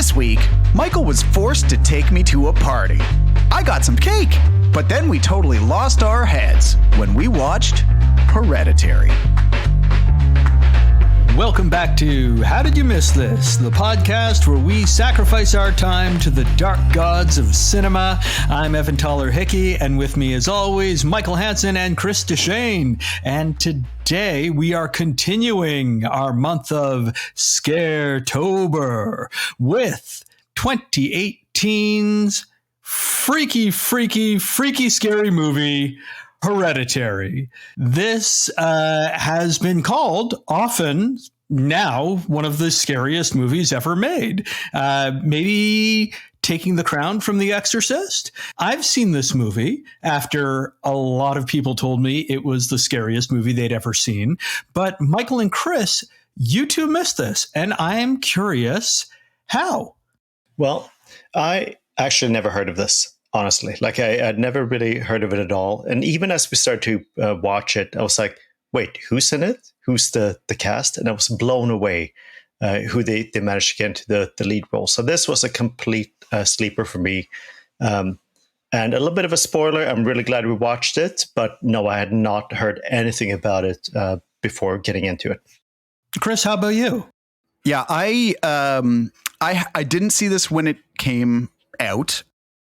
This week, Michael was forced to take me to a party. I got some cake, but then we totally lost our heads when we watched Hereditary. Welcome back to How Did You Miss This? The podcast where we sacrifice our time to the dark gods of cinema. I'm Evan Toller-Hickey, and with me as always, Michael Hansen and Chris Deshane. And today we are continuing our month of Scaretober with 2018's freaky scary movie, Hereditary. This has been called often now one of the scariest movies ever made. Maybe taking the crown from The Exorcist. I've seen this movie after a lot of people told me it was the scariest movie they'd ever seen. But Michael and Chris, you two missed this, and I'm curious how. Well, I actually never heard of this. Honestly, like I'd never really heard of it at all. And even as we started to watch it, I was like, wait, who's in it? Who's the cast? And I was blown away who they managed to get into the lead role. So this was a complete sleeper for me. And a little bit of a spoiler, I'm really glad we watched it. But no, I had not heard anything about it before getting into it. Chris, how about you? Yeah, I didn't see this when it came out.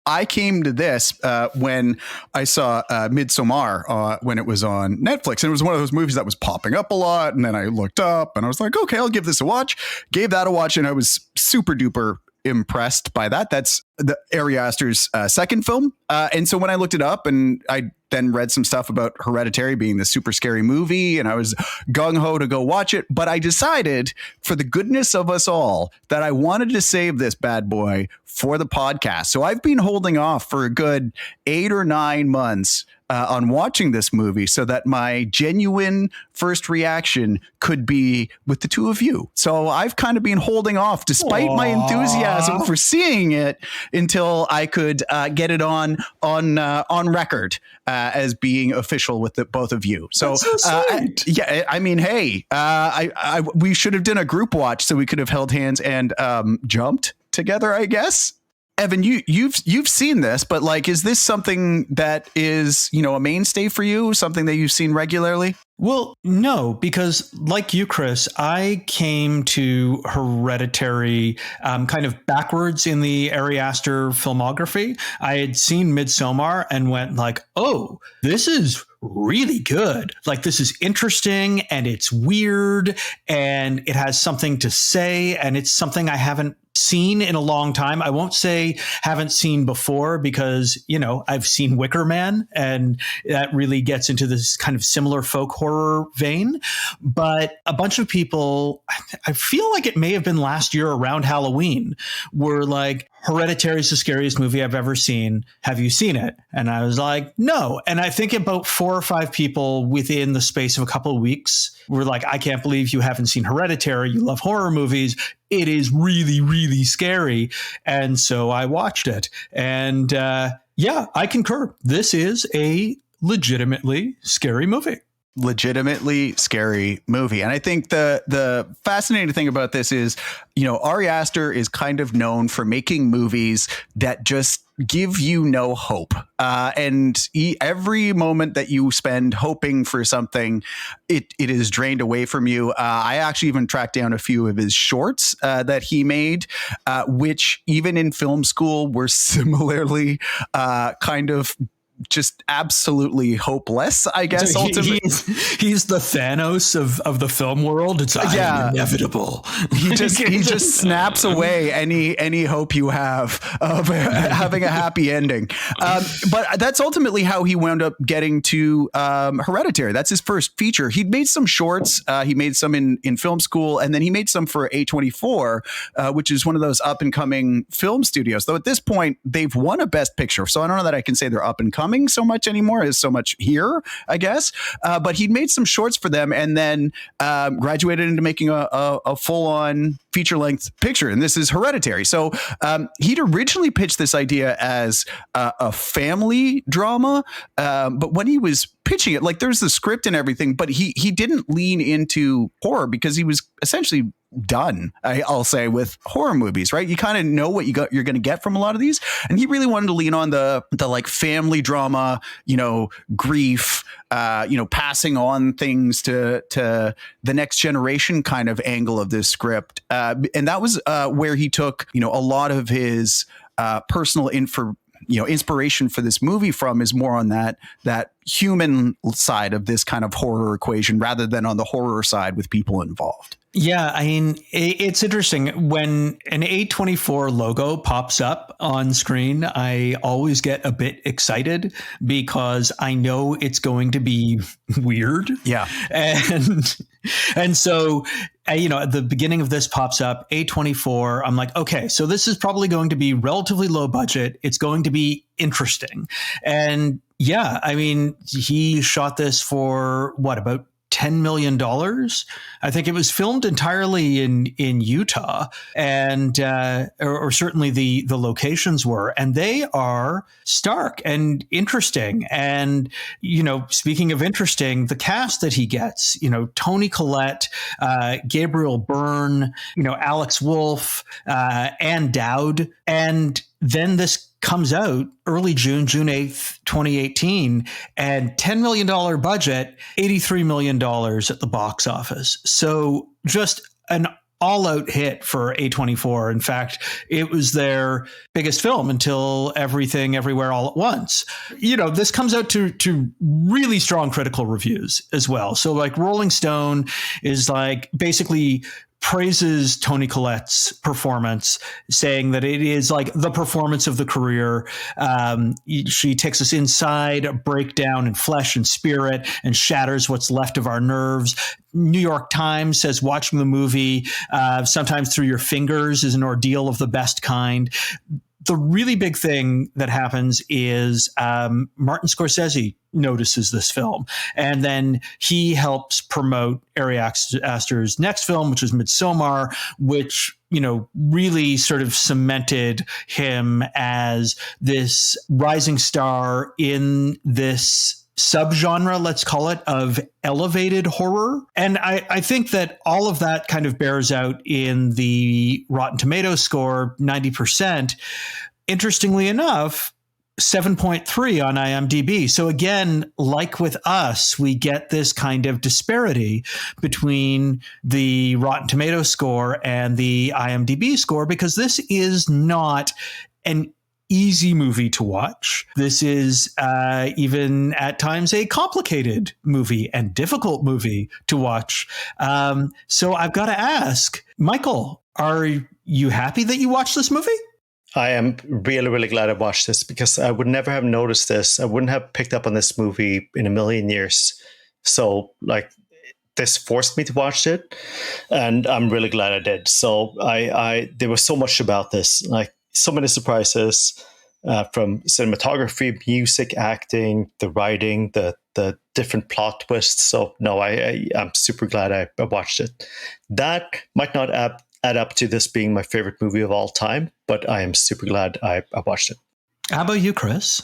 I came to this when I saw Midsommar when it was on Netflix. And it was one of those movies that was popping up a lot. And then I looked up and I was like, okay, I'll give this a watch. Gave that a watch. And I was super duper impressed by that. That's the Ari Aster's second film. And so when I looked it up and I then read some stuff about Hereditary being the super scary movie, and I was gung-ho to go watch it. But I decided, for the goodness of us all, that I wanted to save this bad boy for the podcast. So I've been holding off for a good 8 or 9 months on watching this movie so that my genuine first reaction could be with the two of you. So I've kind of been holding off, despite my enthusiasm for seeing it, until I could get it on record as being official with the both of you. So, yeah, I mean, hey, we should have done a group watch so we could have held hands and jumped together, I guess. Evan, you've seen this, but like, is this something that is, a mainstay for you? Something that you've seen regularly? Well, no, because like you, Chris, I came to Hereditary kind of backwards in the Ari Aster filmography. I had seen Midsommar and went like, oh, this is really good. Like, this is interesting and it's weird and it has something to say and it's something I haven't seen in a long time. I won't say haven't seen before because, I've seen Wicker Man and that really gets into this kind of similar folk horror vein. But a bunch of people, I feel like it may have been last year around Halloween, were like, Hereditary is the scariest movie I've ever seen. Have you seen it? And I was like, no. And I think about 4 or 5 people within the space of a couple of weeks were like, I can't believe you haven't seen Hereditary. You love horror movies. It is really, really scary. And so I watched it. And yeah, I concur. This is a legitimately scary movie. Legitimately scary movie. And I think the fascinating thing about this is, Ari Aster is kind of known for making movies that just give you no hope. And every moment that you spend hoping for something, it is drained away from you. I actually even tracked down a few of his shorts that he made, which even in film school were similarly kind of just absolutely hopeless, I guess. Ultimately, he's the Thanos of the film world. It's inevitable. He just snaps away any hope you have of having a happy ending. But that's ultimately how he wound up getting to Hereditary. That's his first feature. He'd made some shorts. He made some in film school, and then he made some for A24, which is one of those up and coming film studios. Though at this point, they've won a Best Picture, so I don't know that I can say they're up and coming so much anymore. Is so much here, I guess. But he'd made some shorts for them, and then graduated into making a full-on feature-length picture, and this is Hereditary. So he'd originally pitched this idea as a family drama, but when he was pitching it, like, there's the script and everything, but he didn't lean into horror because he was essentially done, I'll say, with horror movies, right? You kind of know what you're going to get from a lot of these. And he really wanted to lean on the like family drama, grief, passing on things to the next generation kind of angle of this script. And that was where he took, a lot of his personal inspiration for this movie from, is more on that human side of this kind of horror equation rather than on the horror side with people involved. Yeah, I mean, it's interesting when an A24 logo pops up on screen. I always get a bit excited because I know it's going to be weird. Yeah. And so, at the beginning of this pops up A24. I'm like, okay, so this is probably going to be relatively low budget. It's going to be interesting. And yeah, I mean, he shot this for about $10 million. I think it was filmed entirely in Utah, and or certainly the locations were, and they are stark and interesting. And speaking of interesting, the cast that he gets, Toni Collette, Gabriel Byrne, Alex Wolff, Ann Dowd, and then this comes out early June 8th, 2018, and $10 million budget, $83 million at the box office. So just an all-out hit for A24. In fact, it was their biggest film until Everything Everywhere All at Once. This comes out to really strong critical reviews as well. So like Rolling Stone is like basically praises Toni Collette's performance, saying that it is like the performance of the career. She takes us inside a breakdown in flesh and spirit and shatters what's left of our nerves. New York Times says watching the movie sometimes through your fingers is an ordeal of the best kind. The really big thing that happens is Martin Scorsese notices this film, and then he helps promote Ari Aster's next film, which is Midsommar, which really sort of cemented him as this rising star in this subgenre, let's call it, of elevated horror. And I think that all of that kind of bears out in the Rotten Tomatoes score, 90%. Interestingly enough, 7.3 on IMDb. So again, like with Us, we get this kind of disparity between the Rotten Tomatoes score and the IMDb score, because this is not an easy movie to watch. This is even at times a complicated movie and difficult movie to watch. So I've got to ask, Michael, are you happy that you watched this movie? I am really, really glad I watched this, because I would never have noticed this. I wouldn't have picked up on this movie in a million years. So like, this forced me to watch it, and I'm really glad I did. So there was so much about this, like so many surprises, from cinematography, music, acting, the writing, the different plot twists. So no, I'm super glad I watched it. That might not add up to this being my favorite movie of all time, but I am super glad I watched it. How about you, Chris?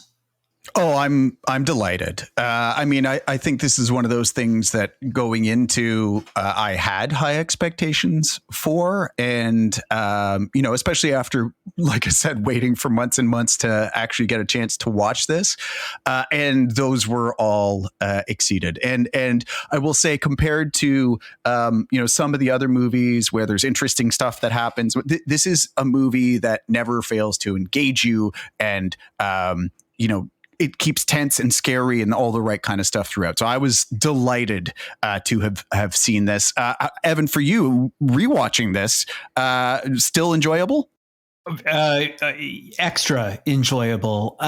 Oh, I'm delighted. I think this is one of those things that going into, I had high expectations for, and especially after, like I said, waiting for months and months to actually get a chance to watch this, and those were all exceeded. And I will say, compared to some of the other movies where there's interesting stuff that happens, this is a movie that never fails to engage you, and it keeps tense and scary and all the right kind of stuff throughout. So I was delighted to have seen this. Evan, for you, rewatching this, still enjoyable? Extra enjoyable.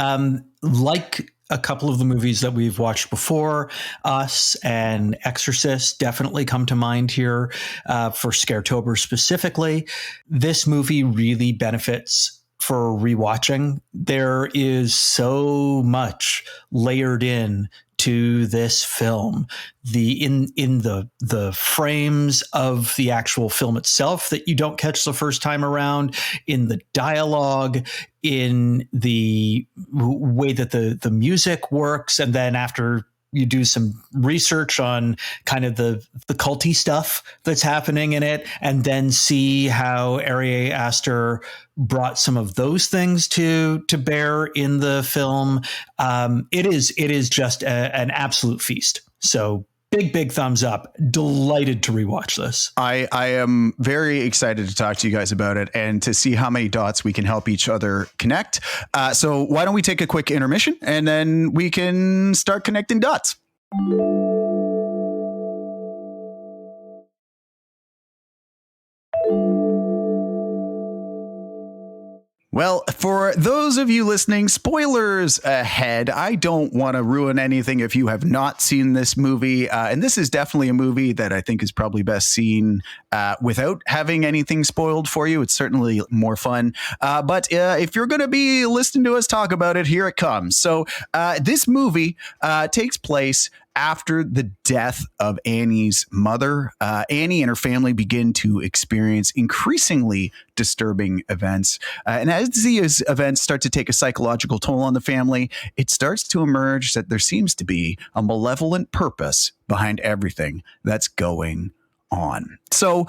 Like a couple of the movies that we've watched before, Us and Exorcist definitely come to mind here for Scaretober specifically. This movie really benefits for rewatching. There is so much layered in to this film, in the frames of the actual film itself that you don't catch the first time around, in the dialogue, in the way that the music works, and then after you do some research on kind of the culty stuff that's happening in it, and then see how Ari Aster brought some of those things to bear in the film. It is just an absolute feast. So big thumbs up. Delighted to rewatch this. I am very excited to talk to you guys about it and to see how many dots we can help each other connect. So why don't we take a quick intermission and then we can start connecting dots. Well, for those of you listening, spoilers ahead. I don't want to ruin anything if you have not seen this movie. And this is definitely a movie that I think is probably best seen without having anything spoiled for you. It's certainly more fun. But if you're going to be listening to us talk about it, here it comes. So this movie takes place after the death of Annie's mother. Annie and her family begin to experience increasingly disturbing events. And as these events start to take a psychological toll on the family, it starts to emerge that there seems to be a malevolent purpose behind everything that's going on. So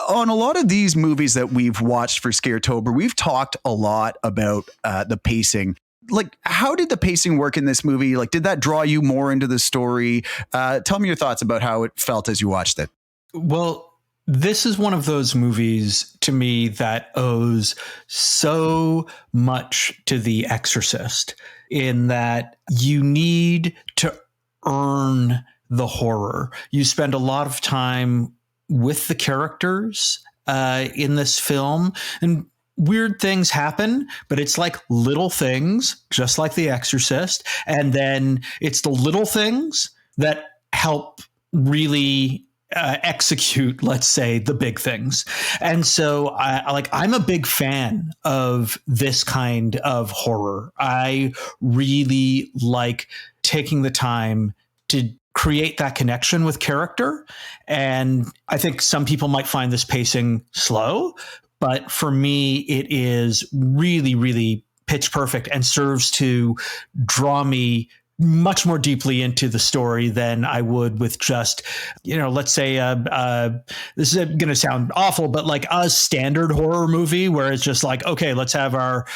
on a lot of these movies that we've watched for Scaretober, we've talked a lot about the pacing. Like, how did the pacing work in this movie? Like, did that draw you more into the story? Tell me your thoughts about how it felt as you watched it. Well, this is one of those movies to me that owes so much to The Exorcist, in that you need to earn the horror. You spend a lot of time with the characters in this film, and weird things happen, but it's like little things, just like The Exorcist. And then it's the little things that help really execute, let's say, the big things. And so I'm a big fan of this kind of horror. I really like taking the time to create that connection with character. And I think some people might find this pacing slow, but for me, it is really, really pitch perfect and serves to draw me much more deeply into the story than I would with just, let's say, this is going to sound awful, but like a standard horror movie where it's just like, okay, let's have our,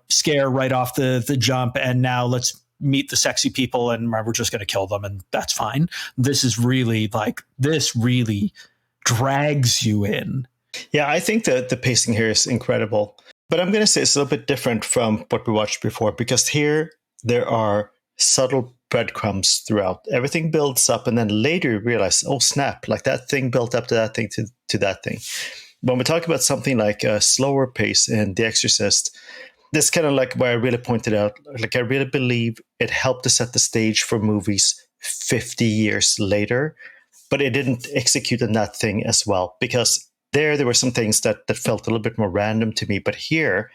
scare right off the jump. And now let's meet the sexy people and we're just going to kill them. And that's fine. This is really this really drags you in. Yeah, I think that the pacing here is incredible. But I'm going to say it's a little bit different from what we watched before, because here there are subtle breadcrumbs throughout. Everything builds up, and then later you realize, oh, snap, like that thing built up to that thing to that thing. When we talk about something like a slower pace in The Exorcist, this kind of like where I really pointed out, like I really believe it helped to set the stage for movies 50 years later, but it didn't execute on that thing as well, because there were some things that felt a little bit more random to me, but here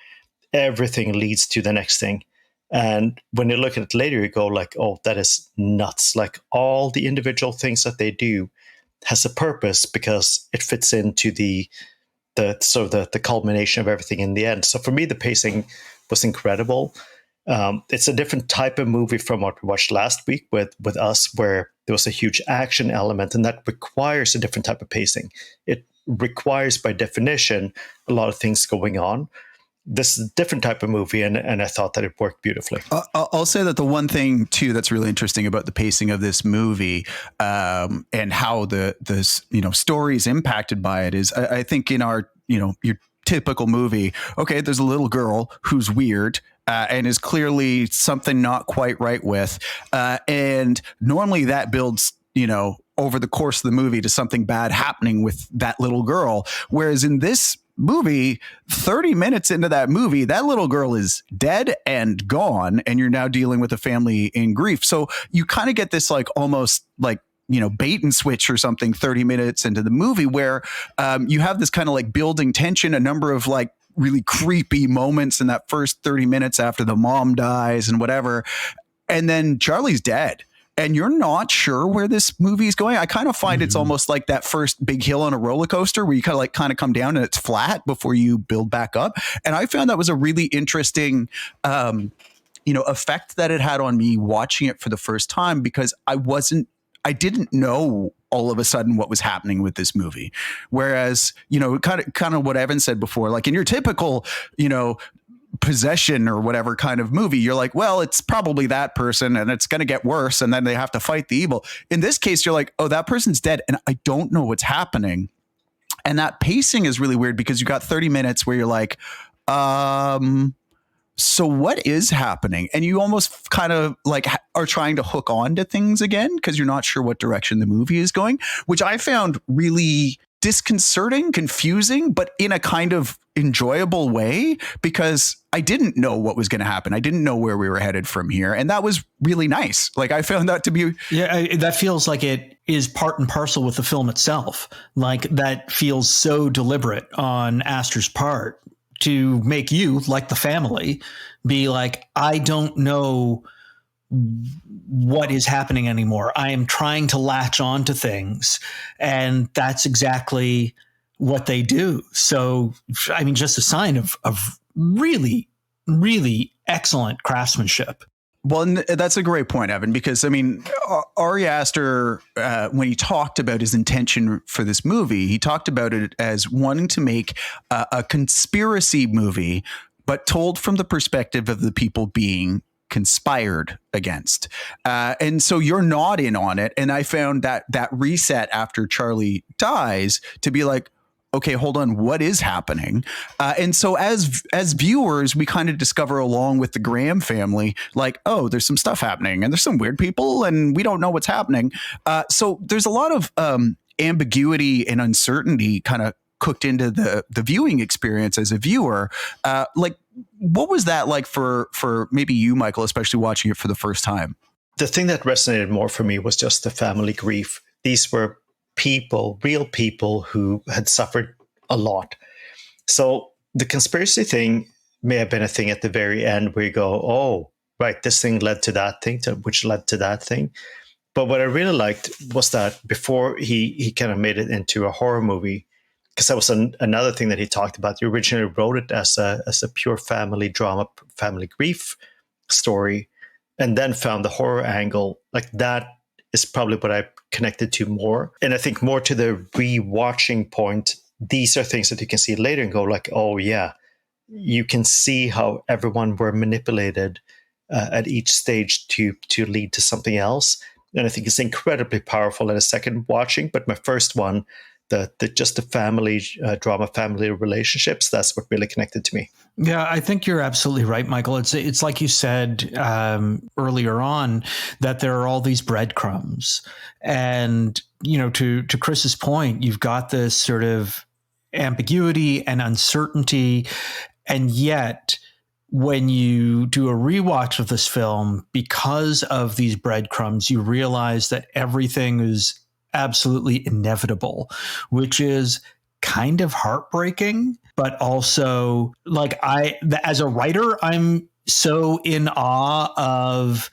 everything leads to the next thing. And when you look at it later, you go like, oh, that is nuts. Like all the individual things that they do has a purpose because it fits into the culmination of everything in the end. So for me, the pacing was incredible. It's a different type of movie from what we watched last week with Us, where there was a huge action element, and that requires a different type of pacing. It requires, by definition, a lot of things going on. This is a different type of movie, and I thought that it worked beautifully. I'll say that the one thing too that's really interesting about the pacing of this movie, and how the story is impacted by it is, I think in our your typical movie, okay, there's a little girl who's weird. And is clearly something not quite right with. And normally that builds, over the course of the movie to something bad happening with that little girl. Whereas in this movie, 30 minutes into that movie, that little girl is dead and gone. And you're now dealing with a family in grief. So you kind of get this like almost like, bait and switch or something 30 minutes into the movie where you have this kind of like building tension, a number of like really creepy moments in that first 30 minutes after the mom dies and whatever. And then Charlie's dead. And you're not sure where this movie is going. I kind of find it's almost like that first big hill on a roller coaster where you kind of come down and it's flat before you build back up. And I found that was a really interesting effect that it had on me watching it for the first time, because I didn't know all of a sudden what was happening with this movie. Whereas, kind of what Evan said before, like in your typical, possession or whatever kind of movie, you're like, well, it's probably that person and it's going to get worse. And then they have to fight the evil. In this case, you're like, oh, that person's dead. And I don't know what's happening. And that pacing is really weird because you got 30 minutes where you're like, so what is happening? And you almost kind of like are trying to hook on to things again because you're not sure what direction the movie is going, which I found really disconcerting, confusing, but in a kind of enjoyable way, because I didn't know what was going to happen. I didn't know where we were headed from here. And that was really nice. Like I found that to be. Yeah, that feels like it is part and parcel with the film itself. Like that feels so deliberate on Aster's part to make you, like the family, be like, I don't know what is happening anymore. I am trying to latch on to things. And that's exactly what they do. So, I mean, just a sign of really, really excellent craftsmanship. Well, and that's a great point, Evan, because I mean, Ari Aster, when he talked about his intention for this movie, he talked about it as wanting to make a conspiracy movie, but told from the perspective of the people being conspired against. And so you're not in on it. And I found that reset after Charlie dies to be like, okay, hold on, what is happening? And so as viewers, we kind of discover along with the Graham family, like, oh, there's some stuff happening and there's some weird people and we don't know what's happening. So there's a lot of ambiguity and uncertainty kind of cooked into the viewing experience as a viewer. Like, what was that like for maybe you, Michael, especially watching it for the first time? The thing that resonated more for me was just the family grief. These were people, real people who had suffered a lot. So the conspiracy thing may have been a thing at the very end where you go, oh, right, this thing led to that thing, which led to that thing. But what I really liked was that before he kind of made it into a horror movie, because that was another thing that he talked about. He originally wrote it as a pure family drama, family grief story, and then found the horror angle. Like that is probably what I connected to more. And I think more to the rewatching point, these are things that you can see later and go like, oh yeah, you can see how everyone were manipulated at each stage to lead to something else. And I think it's incredibly powerful in a second watching. But my first one, just the family drama, family relationships, that's what really connected to me. Yeah, I think you're absolutely right, Michael. It's like you said earlier on, that there are all these breadcrumbs. And, to Chris's point, you've got this sort of ambiguity and uncertainty. And yet, when you do a rewatch of this film, because of these breadcrumbs, you realize that everything is absolutely inevitable, which is kind of heartbreaking, but also like as a writer, I'm so in awe of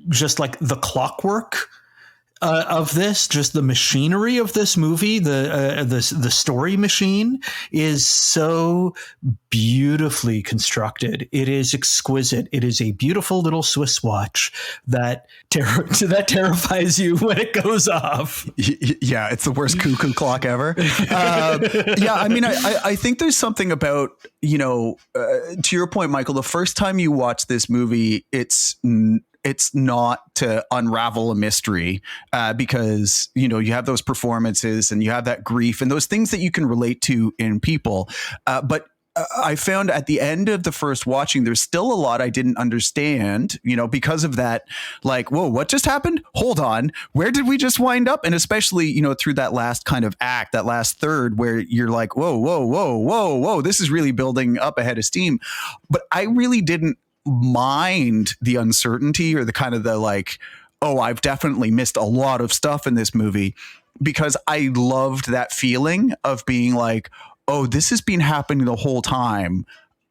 just like the clockwork of this, just the machinery of this movie, the story machine is so beautifully constructed. It is exquisite. It is a beautiful little Swiss watch that terrifies you when it goes off. Yeah, it's the worst cuckoo clock ever. Yeah, I mean, I think there's something about, to your point, Michael, the first time you watch this movie, it's not to unravel a mystery because, you have those performances and you have that grief and those things that you can relate to in people. But I found at the end of the first watching, there's still a lot I didn't understand, because of that, like, whoa, what just happened? Hold on. Where did we just wind up? And especially, through that last kind of act, that last third where you're like, whoa, this is really building up a head of steam. But I really didn't mind the uncertainty or the kind of the like, oh, I've definitely missed a lot of stuff in this movie, because I loved that feeling of being like, oh, this has been happening the whole time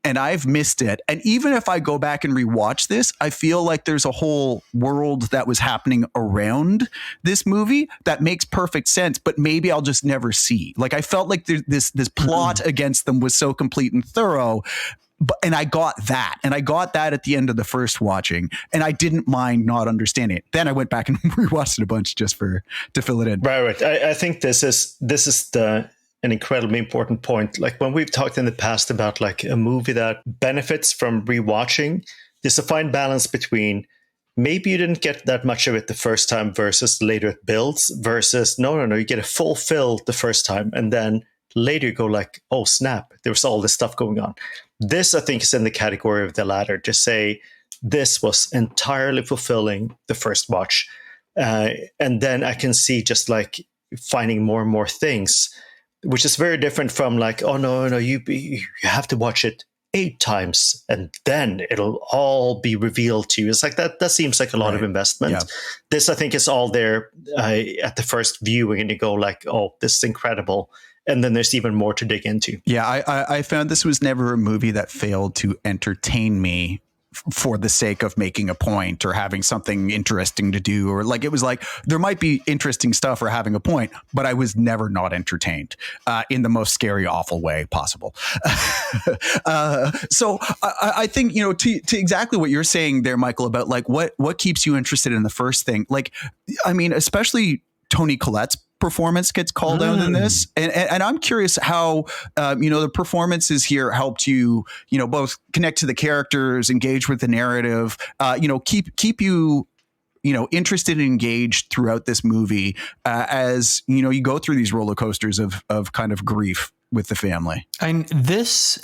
and I've missed it. And even if I go back and rewatch this, I feel like there's a whole world that was happening around this movie that makes perfect sense, but maybe I'll just never see. Like I felt like this plot against them was so complete and thorough. and I got that at the end of the first watching, and I didn't mind not understanding it. Then I went back and rewatched it a bunch just to fill it in. Right. I think this is an incredibly important point. Like when we've talked in the past about like a movie that benefits from rewatching, there's a fine balance between maybe you didn't get that much of it the first time versus later it builds versus no, you get a full fill the first time and then later you go like, oh snap, there was all this stuff going on. This, I think, is in the category of the latter, to say this was entirely fulfilling the first watch. And then I can see just like finding more and more things, which is very different from like, oh, no, you have to watch it 8 times and then it'll all be revealed to you. It's like that seems like a lot of investment. Yeah. This, I think, is all there at the first viewing, and you go like, oh, this is incredible. And then there's even more to dig into. Yeah, I found this was never a movie that failed to entertain me for the sake of making a point or having something interesting to do, or like, it was like there might be interesting stuff or having a point, but I was never not entertained in the most scary, awful way possible. So I think, to exactly what you're saying there, Michael, about like what keeps you interested in the first thing. Like, I mean, especially Toni Collette's performance gets called out in this, and I'm curious how the performances here helped you both connect to the characters, engage with the narrative, keep you interested and engaged throughout this movie as you go through these roller coasters of kind of grief with the family. And this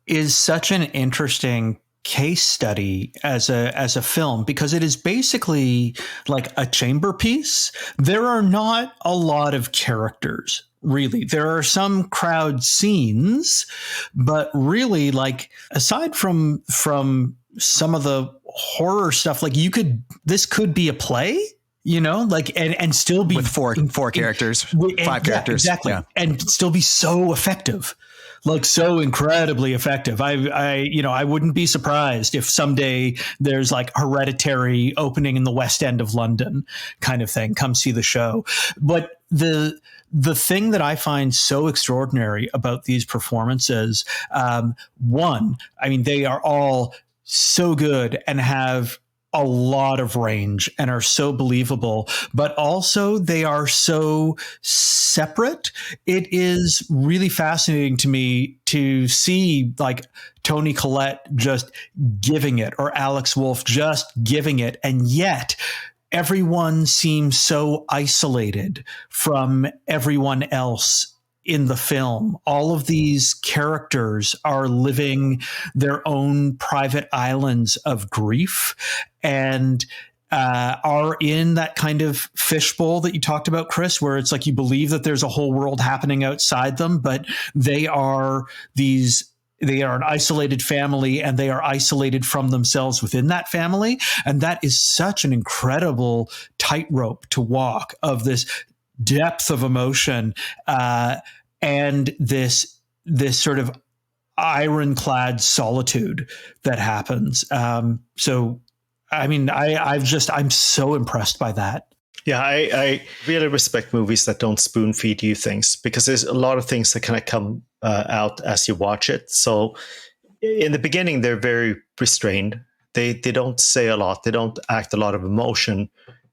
is such an interesting case study as a film, because it is basically like a chamber piece. There are not a lot of characters, really. There are some crowd scenes, but really, like, aside from some of the horror stuff, like this could be a play, like, and still be with four characters, 5 characters, exactly, and still be so effective. Like, so incredibly effective. I wouldn't be surprised if someday there's like Hereditary opening in the West End of London kind of thing. Come see the show. But the thing that I find so extraordinary about these performances, one, I mean, they are all so good and have a lot of range and are so believable, but also they are so separate. It is really fascinating to me to see like Toni Collette just giving it, or Alex Wolff just giving it, and yet everyone seems so isolated from everyone else in the film. All of these characters are living their own private islands of grief and are in that kind of fishbowl that you talked about, Chris, where it's like you believe that there's a whole world happening outside them, but they are an isolated family, and they are isolated from themselves within that family. And that is such an incredible tightrope to walk, of this depth of emotion and this sort of ironclad solitude that happens. So, I mean, I'm so impressed by that. Yeah, I really respect movies that don't spoon feed you things, because there's a lot of things that kind of come out as you watch it. So in the beginning, they're very restrained. They don't say a lot. They don't act a lot of emotion.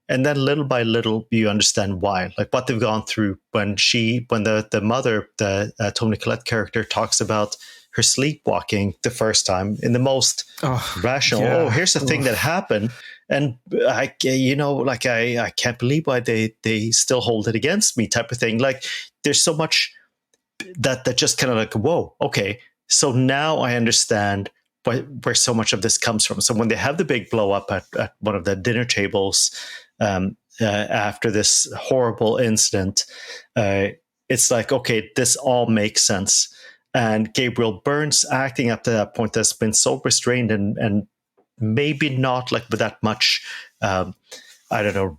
And then little by little, you understand why, like what they've gone through when the mother, the Toni Collette character, talks about her sleepwalking the first time in the most rational. Yeah. Oh, here's the thing that happened. And I can't believe why they still hold it against me type of thing. Like, there's so much that just kind of like, whoa, okay. So now I understand where so much of this comes from. So when they have the big blow up at one of the dinner tables after this horrible incident, it's like, okay, this all makes sense. And Gabriel Byrne's acting up to that point has been so restrained and maybe not like with that much,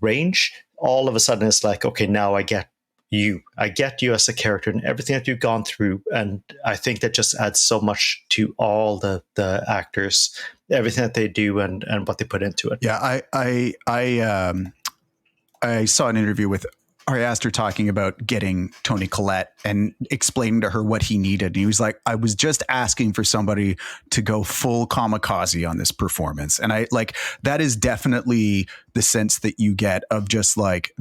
range. All of a sudden it's like, okay, now I get you as a character and everything that you've gone through. And I think that just adds so much to all the actors, everything that they do and what they put into it. Yeah. I saw an interview with Ari Aster talking about getting Toni Collette and explaining to her what he needed. And he was like, I was just asking for somebody to go full kamikaze on this performance. And I like, that is definitely the sense that you get of just like,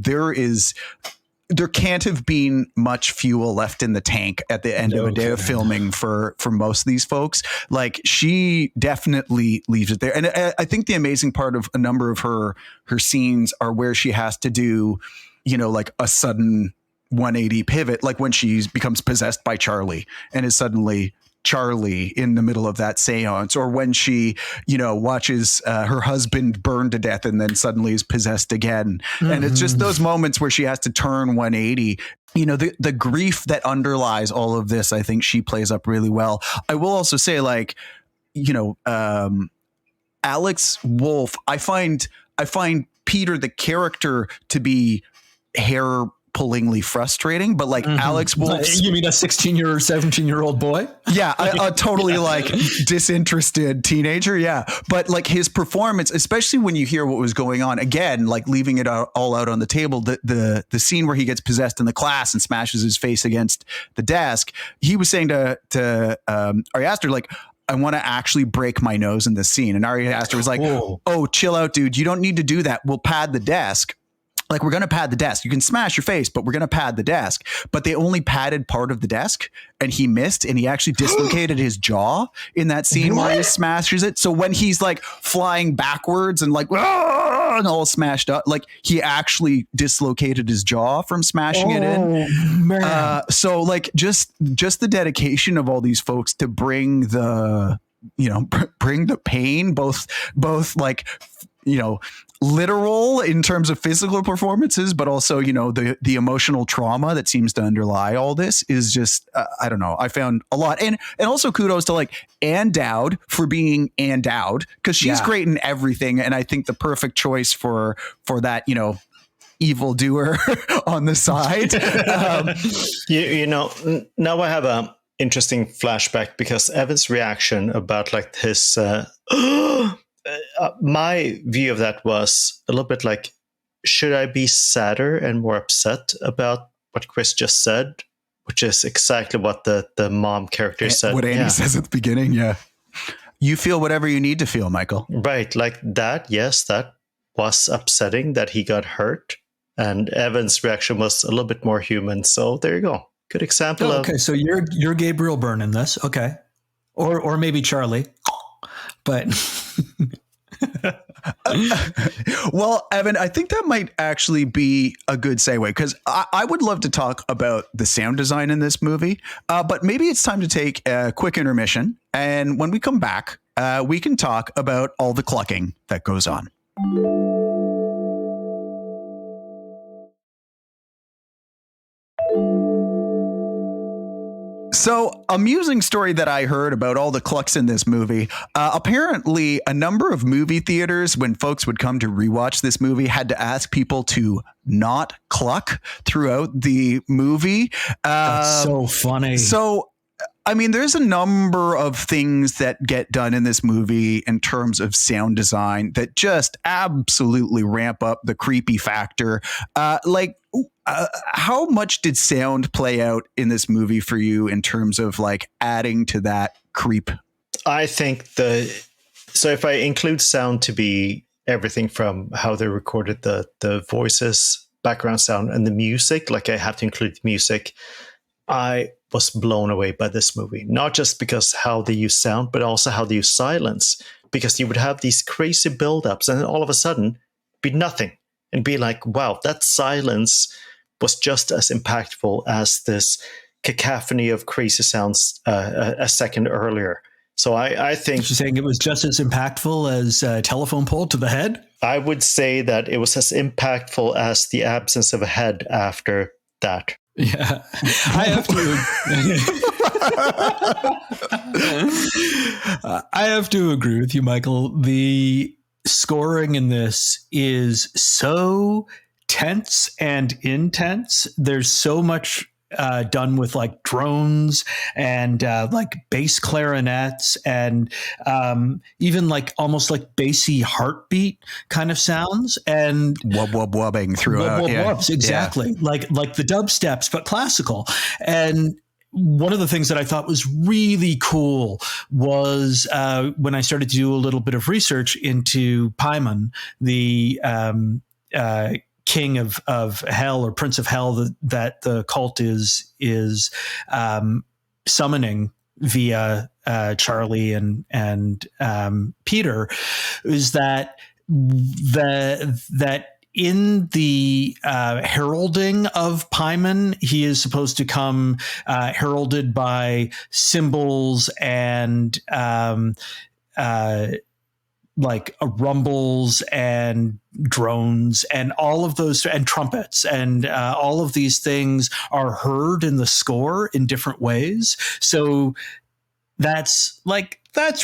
there can't have been much fuel left in the tank at the end of a day of filming for most of these folks. Like, she definitely leaves it there. And I think the amazing part of a number of her scenes are where she has to do, you know, like a sudden 180 pivot, like when she becomes possessed by Charlie and is suddenly Charlie in the middle of that seance, or when she, you know, watches her husband burn to death and then suddenly is possessed again. Mm-hmm. And it's just those moments where she has to turn 180. You know, the grief that underlies all of this, I think she plays up really well. I will also say, like, you know, Alex Wolff, I find Peter, the character, to be hair-pullingly frustrating, but like Alex Wolff, you mean a 16-year or 17-year-old boy? Yeah, a totally like disinterested teenager. Yeah, but like his performance, especially when you hear what was going on, again, like leaving it all out on the table. The scene where he gets possessed in the class and smashes his face against the desk. He was saying to Ari Aster, like, I want to actually break my nose in this scene. And Ari Aster was like, whoa. Oh, chill out, dude. You don't need to do that. We'll pad the desk. Like, we're going to pad the desk. You can smash your face, but we're going to pad the desk. But they only padded part of the desk, and he missed, and he actually dislocated his jaw in that scene where he smashes it. So when he's like flying backwards and like, and all smashed up, like he actually dislocated his jaw from smashing it in. Man. So like just the dedication of all these folks to bring the, you know, bring the pain, both like, you know, literal in terms of physical performances, but also, you know, the emotional trauma that seems to underlie all this is just, I don't know. I found a lot. And also kudos to like Ann Dowd for being Ann Dowd, because she's great in everything. And I think the perfect choice for that, you know, evildoer on the side. You know, now I have a interesting flashback, because Evan's reaction about like his, my view of that was a little bit like, should I be sadder and more upset about what Chris just said, which is exactly what the mom character said. What Andy says at the beginning. Yeah. You feel whatever you need to feel, Michael. Right. Like that. Yes, that was upsetting that he got hurt. And Evan's reaction was a little bit more human. So there you go. Good example. Okay. So you're Gabriel Byrne in this. Okay. Or maybe Charlie. But well, Evan, I think that might actually be a good segue, because I would love to talk about the sound design in this movie, but maybe it's time to take a quick intermission. And when we come back, we can talk about all the clucking that goes on. So, amusing story that I heard about all the clucks in this movie. Apparently, a number of movie theaters, when folks would come to rewatch this movie, had to ask people to not cluck throughout the movie. That's so funny. So, I mean, there's a number of things that get done in this movie in terms of sound design that just absolutely ramp up the creepy factor. How much did sound play out in this movie for you in terms of like adding to that creep? I think so if I include sound to be everything from how they recorded the voices, background sound, and the music, like I have to include music, I was blown away by this movie. Not just because how they use sound, but also how they use silence. Because you would have these crazy buildups and then all of a sudden be nothing and be like, wow, that silence was just as impactful as this cacophony of crazy sounds a second earlier. So I think... You're saying it was just as impactful as a telephone pole to the head? I would say that it was as impactful as the absence of a head after that. Yeah, I have to agree with you, Michael. The scoring in this is so tense and intense. There's so much done with like drones and like bass clarinets and even like almost like bassy heartbeat kind of sounds and wubbing throughout. wubs, exactly. Like the dubsteps, but classical. And one of the things that I thought was really cool was when I started to do a little bit of research into Paimon, the king of hell or prince of hell that the cult is summoning via Charlie and Peter, is that in the heralding of Paimon, he is supposed to come heralded by cymbals and like rumbles and drones and all of those, and trumpets, and all of these things are heard in the score in different ways. So that's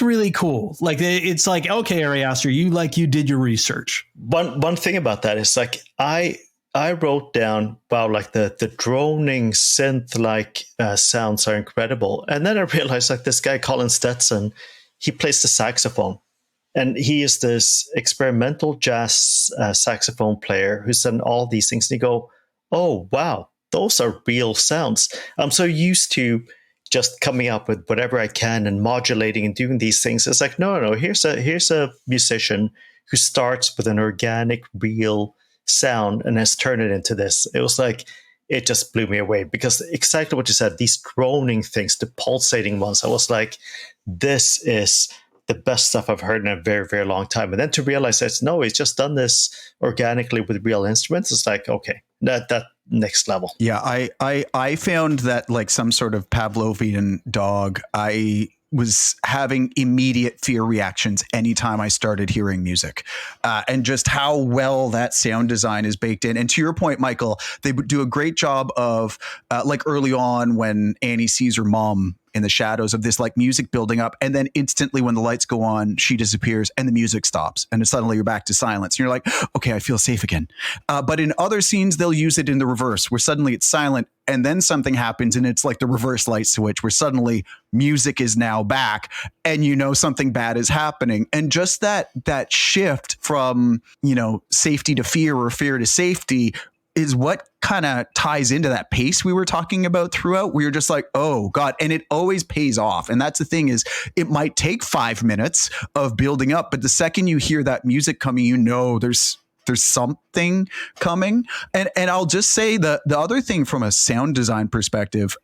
really cool. Like, it's like, okay, Ari Aster, you did your research. One thing about that is like I wrote down, wow, like the droning synth like sounds are incredible, and then I realized like this guy Colin Stetson, he plays the saxophone, and he is this experimental jazz saxophone player who's done all these things. And you go, oh wow, those are real sounds. I'm so used to just coming up with whatever I can and modulating and doing these things. It's like, no, here's a musician who starts with an organic, real sound and has turned it into this. It was like, it just blew me away, because exactly what you said, these droning things, the pulsating ones, I was like, this is the best stuff I've heard in a very, very long time. And then to realize that, no, he's just done this organically with real instruments. It's like, okay, that next level. Yeah, I found that like some sort of Pavlovian dog, I was having immediate fear reactions anytime I started hearing music, and just how well that sound design is baked in. And to your point, Michael, they do a great job of like early on when Annie sees her mom in the shadows of this like music building up, and then instantly when the lights go on, she disappears and the music stops, and suddenly you're back to silence. And you're like, okay, I feel safe again. But in other scenes, they'll use it in the reverse, where suddenly it's silent and then something happens, and it's like the reverse light switch, where suddenly music is now back and you know something bad is happening. And just that shift from, safety to fear or fear to safety is what kind of ties into that pace we were talking about throughout, where you're just like, oh God, and it always pays off. And that's the thing, is it might take 5 minutes of building up, but the second you hear that music coming, there's something coming. And I'll just say the other thing from a sound design perspective,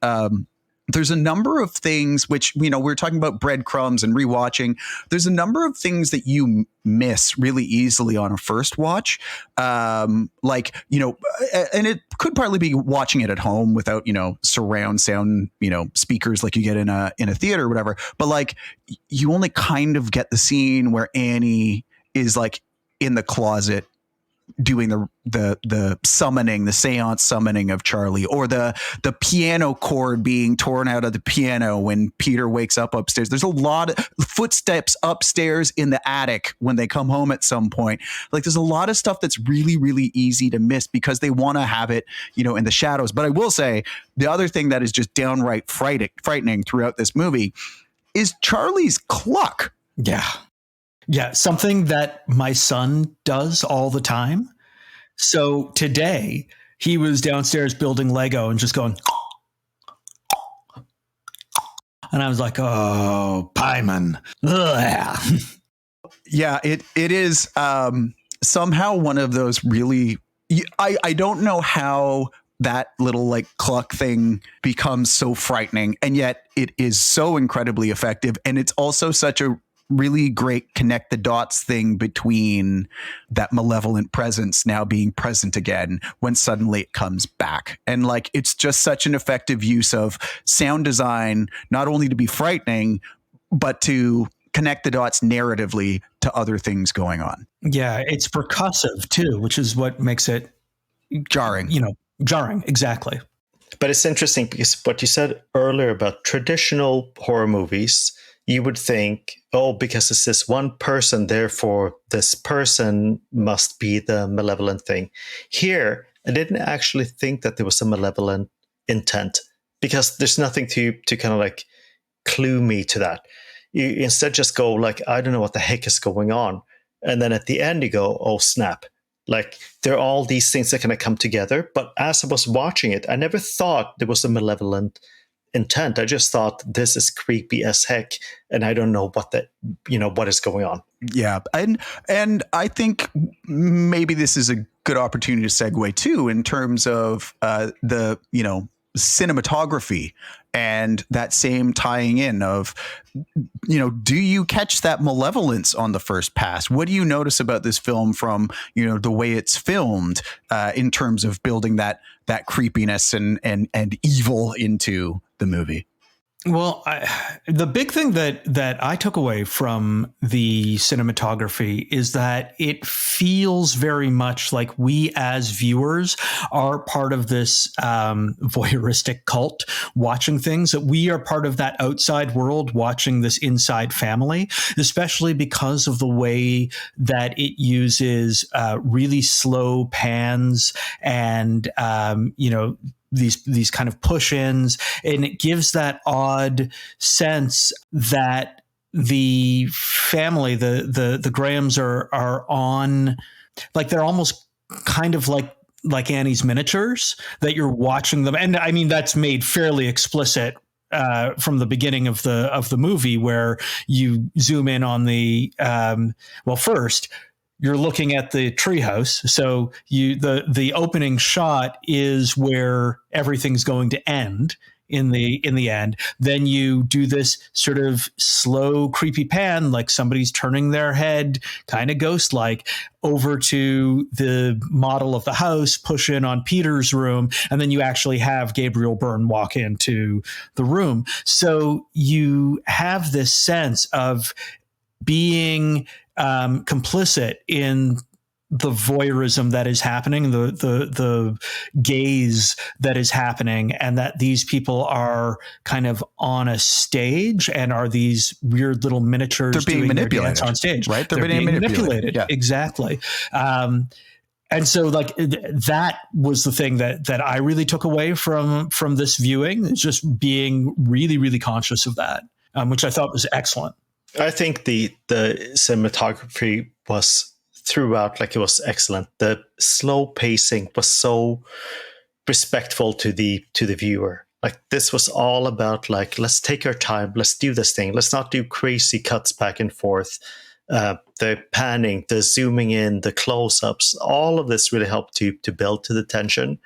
there's a number of things which, we're talking about breadcrumbs and rewatching. There's a number of things that you miss really easily on a first watch. And it could partly be watching it at home without, surround sound, speakers like you get in a theater or whatever. But like, you only kind of get the scene where Annie is like in the closet doing the summoning, the seance summoning of Charlie, or the piano cord being torn out of the piano when Peter wakes up upstairs. There's a lot of footsteps upstairs in the attic when they come home at some point. Like, there's a lot of stuff that's really, really easy to miss because they want to have it, in the shadows. But I will say the other thing that is just downright frightening throughout this movie is Charlie's cluck. Yeah, something that my son does all the time. So today he was downstairs building Lego and just going, and I was like, oh, Paimon. Yeah, it is somehow one of those really, I don't know how that little like cluck thing becomes so frightening, and yet it is so incredibly effective. And it's also such a really great connect the dots thing between that malevolent presence now being present again when suddenly it comes back. And like, it's just such an effective use of sound design, not only to be frightening, but to connect the dots narratively to other things going on. Yeah, it's percussive too, which is what makes it jarring. Jarring, exactly. But it's interesting because what you said earlier about traditional horror movies, you would think, oh, because it's this one person, therefore this person must be the malevolent thing. Here, I didn't actually think that there was a malevolent intent, because there's nothing to kind of like clue me to that. You instead just go like, I don't know what the heck is going on. And then at the end you go, oh snap. Like there are all these things that kind of come together. But as I was watching it, I never thought there was a malevolent intent. I just thought this is creepy as heck, and I don't know what is going on. Yeah, and I think maybe this is a good opportunity to segue too in terms of the cinematography and that same tying in of, do you catch that malevolence on the first pass? What do you notice about this film from, the way it's filmed in terms of building that creepiness and evil into the movie? Well, the big thing that I took away from the cinematography is that it feels very much like we as viewers are part of this voyeuristic cult watching things, that we are part of that outside world watching this inside family, especially because of the way that it uses really slow pans and, these kind of push-ins, and it gives that odd sense that the family, the Grahams are on, like they're almost kind of like Annie's miniatures, that you're watching them. And I mean, that's made fairly explicit from the beginning of the movie, where you zoom in on the first you're looking at the treehouse. So the opening shot is where everything's going to end in the end. Then you do this sort of slow, creepy pan, like somebody's turning their head, kind of ghost-like, over to the model of the house, push in on Peter's room, and then you actually have Gabriel Byrne walk into the room. So you have this sense of being complicit in the voyeurism that is happening, the gaze that is happening, and that these people are kind of on a stage and are these weird little miniatures. They're being manipulated on stage, right? They're being manipulated. Yeah. Exactly. And so like that was the thing that I really took away from this viewing, is just being really, really conscious of that, which I thought was excellent. I think the cinematography was throughout, like, it was excellent. The slow pacing was so respectful to the viewer. Like, this was all about like, let's take our time, let's do this thing, let's not do crazy cuts back and forth. The panning, the zooming in, the close-ups, all of this really helped to build to the tension.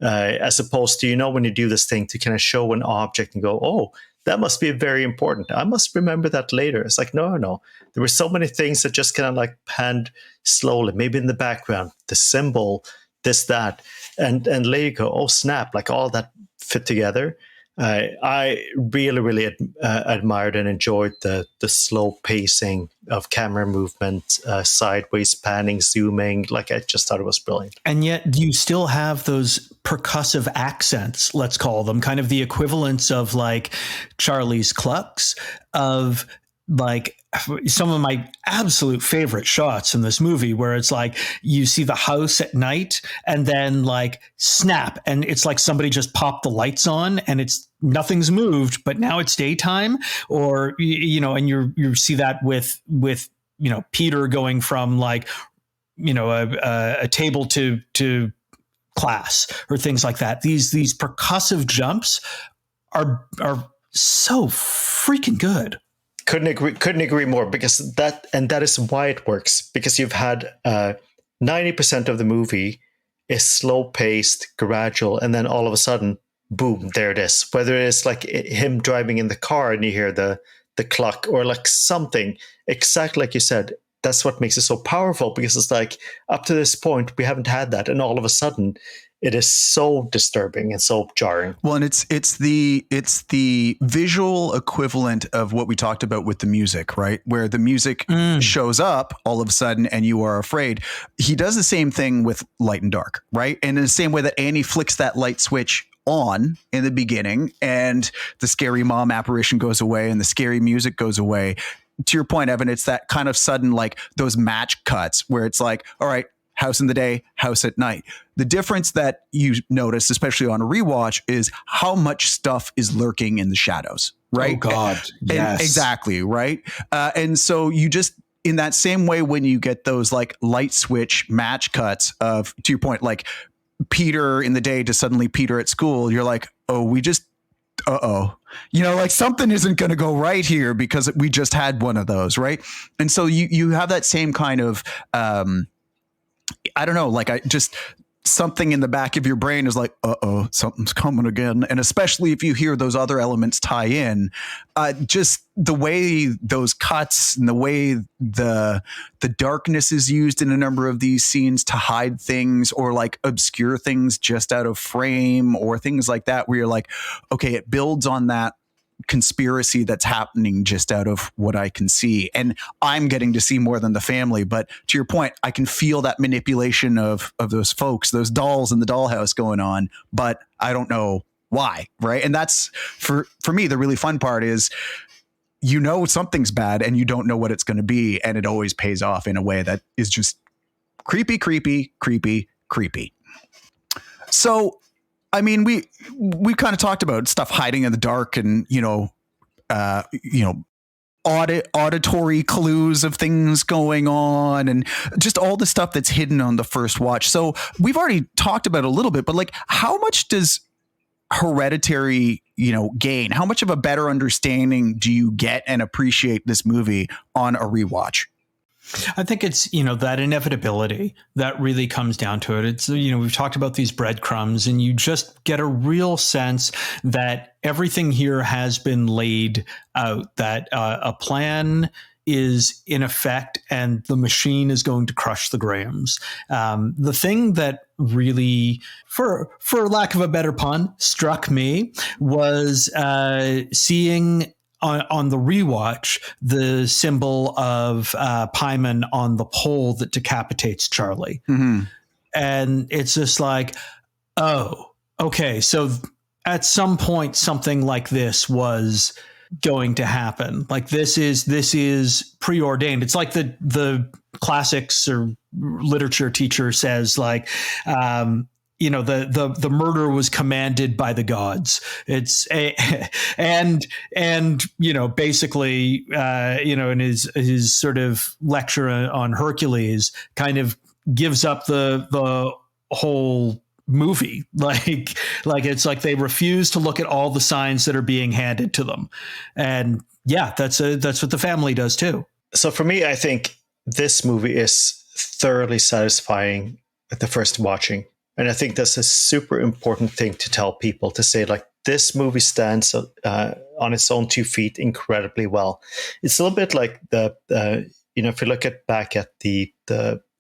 As opposed to, when you do this thing to kind of show an object and go, oh, that must be very important, I must remember that later. It's like, no. There were so many things that just kind of like panned slowly, maybe in the background, the symbol, this, that, and later you go, oh snap, like all that fit together. I really, really admired and enjoyed the slow pacing of camera movement, sideways panning, zooming. Like, I just thought it was brilliant. And yet you still have those percussive accents, let's call them, kind of the equivalents of like Charlie's Clucks, of like some of my absolute favorite shots in this movie, where it's like you see the house at night and then like snap, and it's like somebody just popped the lights on and it's nothing's moved, but now it's daytime. Or and you see that with Peter going from like a table to class or things like that. These percussive jumps are so freaking good. Couldn't agree more, because that is why it works, because you've had 90% of the movie is slow paced, gradual, and then all of a sudden, boom, there it is. Whether it's like him driving in the car and you hear the clock, or like something, exactly like you said, that's what makes it so powerful, because it's like, up to this point we haven't had that, and all of a sudden it is so disturbing and so jarring. Well, and it's the visual equivalent of what we talked about with the music, right? Where the music shows up all of a sudden and you are afraid. He does the same thing with light and dark, right? And in the same way that Annie flicks that light switch on in the beginning and the scary mom apparition goes away and the scary music goes away. To your point, Evan, it's that kind of sudden, like those match cuts where it's like, all right, house in the day, house at night. The difference that you notice, especially on a rewatch, is how much stuff is lurking in the shadows, right? Oh God, yes. Exactly, right? And so you just, in that same way, when you get those like light switch match cuts of, to your point, like Peter in the day to suddenly Peter at school, you're like, oh, like something isn't going to go right here because we just had one of those, right? And so you have that same kind of I don't know, like I just, something in the back of your brain is like, something's coming again. And especially if you hear those other elements tie in, just the way those cuts and the way the darkness is used in a number of these scenes to hide things or like obscure things just out of frame or things like that, where you're like, okay, it builds on that conspiracy that's happening just out of what I can see. And I'm getting to see more than the family. But to your point, I can feel that manipulation of those folks, those dolls in the dollhouse going on, but I don't know why. Right. And that's for me, the really fun part is, something's bad and you don't know what it's going to be. And it always pays off in a way that is just creepy. So, I mean, we kind of talked about stuff hiding in the dark and, auditory clues of things going on and just all the stuff that's hidden on the first watch. So we've already talked about it a little bit, but like, how much does Hereditary, gain? How much of a better understanding do you get and appreciate this movie on a rewatch? I think it's, that inevitability that really comes down to it. It's, we've talked about these breadcrumbs and you just get a real sense that everything here has been laid out, that a plan is in effect and the machine is going to crush the Grahams. The thing that really, for lack of a better pun, struck me was seeing on the rewatch the symbol of Pyman on the pole that decapitates Charlie. Mm-hmm. And it's just like, oh, okay. So at some point, something like this was going to happen. Like this is preordained. It's like the classics or literature teacher says, like, the murder was commanded by the gods. It's basically, in his sort of lecture on Hercules kind of gives up the whole movie. Like it's like they refuse to look at all the signs that are being handed to them. And yeah, that's what the family does too. So for me, I think this movie is thoroughly satisfying at the first watching. And I think that's a super important thing to tell people, to say, like, this movie stands on its own 2 feet incredibly well. It's a little bit like if you look back at the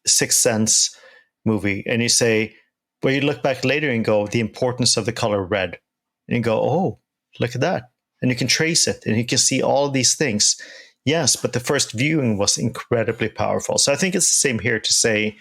Sixth Sense movie and you say, well, you look back later and go, the importance of the color red. And you go, oh, look at that. And you can trace it and you can see all these things. Yes, but the first viewing was incredibly powerful. So I think it's the same here to say,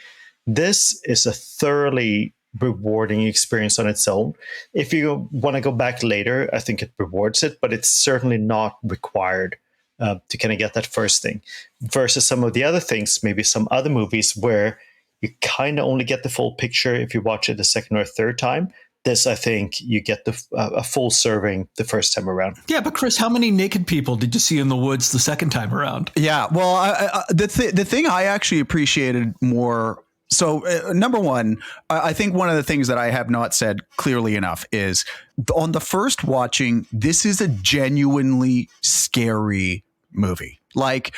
this is a thoroughly rewarding experience on its own. If you want to go back later, I think it rewards it, but it's certainly not required to kind of get that first thing, versus some of the other things, maybe some other movies where you kind of only get the full picture if you watch it the second or third time. This, I think, you get a full serving the first time around. Yeah, but Chris, how many naked people did you see in the woods the second time around? Yeah, well, the thing I actually appreciated more. So number one, I think one of the things that I have not said clearly enough is on the first watching, this is a genuinely scary movie. Like,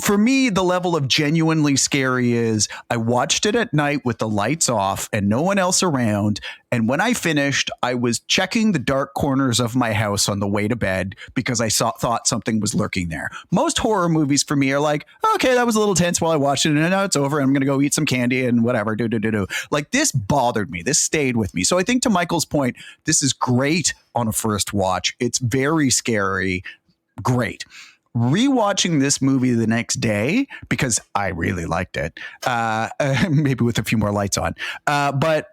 for me, the level of genuinely scary is I watched it at night with the lights off and no one else around. And when I finished, I was checking the dark corners of my house on the way to bed because I thought something was lurking there. Most horror movies for me are like, okay, that was a little tense while I watched it and now it's over. I'm going to go eat some candy and whatever. Like, this bothered me. This stayed with me. So I think, to Michael's point, this is great on a first watch. It's very scary. Great. Rewatching this movie the next day, because I really liked it, maybe with a few more lights on, but